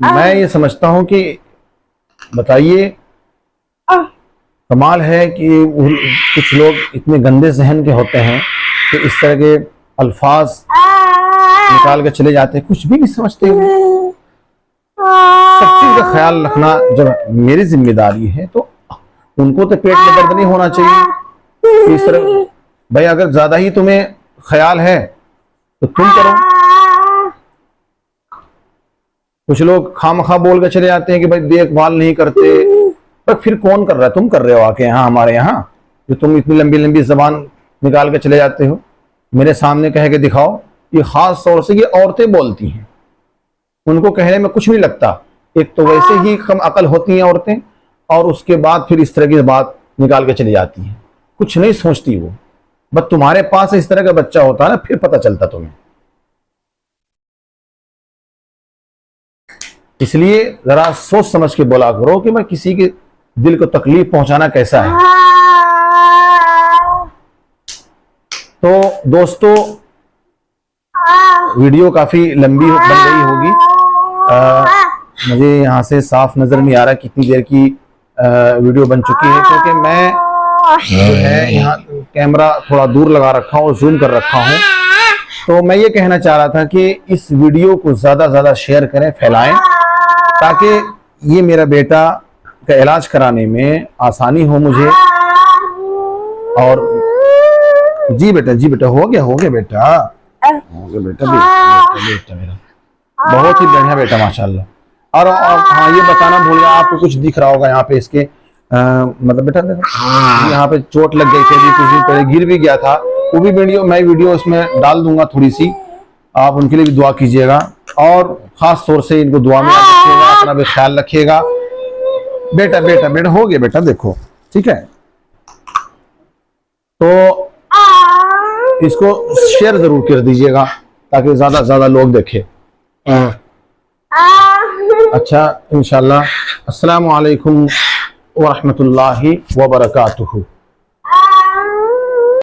मैं ये समझता हूँ कि बताइए, कमाल है कि कुछ लोग इतने गंदे जहन के होते हैं कि इस तरह के अल्फाज निकाल के चले जाते हैं, कुछ भी नहीं समझते हैं। सब चीज का ख्याल रखना जब मेरी जिम्मेदारी है तो उनको तो पेट में दर्द नहीं होना चाहिए। इस तरह भाई अगर ज्यादा ही तुम्हें ख्याल है तो तुम करो। कुछ लोग खामखा बोल के चले जाते हैं कि भाई देखभाल नहीं करते, पर फिर कौन कर रहा है? तुम कर रहे हो आके यहाँ हमारे यहाँ, जो तुम इतनी लंबी लंबी जबान निकाल के चले जाते हो। मेरे सामने कह के दिखाओ। ये खास तौर से ये औरतें बोलती हैं, उनको कहने में कुछ नहीं लगता। एक तो वैसे ही कम अकल होती हैं औरतें, और उसके बाद फिर इस तरह की बात निकाल के चली जाती हैं, कुछ नहीं सोचती वो। बस तुम्हारे पास इस तरह का बच्चा होता है ना, फिर पता चलता तुम्हें। इसलिए जरा सोच समझ के बोला करो कि मैं किसी के दिल को तकलीफ पहुंचाना कैसा है। तो दोस्तों, वीडियो काफी लंबी बन गई होगी। मुझे यहाँ से साफ नजर नहीं आ रहा कितनी देर की वीडियो बन चुकी है, क्योंकि मैं जो है यहाँ कैमरा थोड़ा दूर लगा रखा हूँ और जूम कर रखा हूँ। तो मैं ये कहना चाह रहा था कि इस वीडियो को ज्यादा से ज्यादा शेयर करें, फैलाएं, ताकि ये मेरा बेटा का इलाज कराने में आसानी हो मुझे। और जी बेटा हो गया बेटा, हो गया बेटा मेरा बहुत ही बढ़िया बेटा माशाल्लाह। और हाँ, ये बताना भूल गया, आपको कुछ दिख रहा होगा यहाँ पे इसके मतलब बेटा देखो यहाँ पे चोट लग गई थी अभी कुछ दिन पहले, गिर भी गया था। वो भी मैं वीडियो इसमें डाल दूंगा थोड़ी सी, आप उनके लिए भी दुआ कीजिएगा। और खास तौर से इनको दुआ में याद रखिएगा, अपना भी ख्याल रखिएगा। बेटा हो गया बेटा, देखो ठीक है। तो इसको शेयर जरूर कर दीजिएगा ताकि ज्यादा से ज्यादा लोग देखें। अच्छा, इंशाल्लाह। अस्सलामु अलैकुम व रहमतुल्लाहि व बरकातुहू।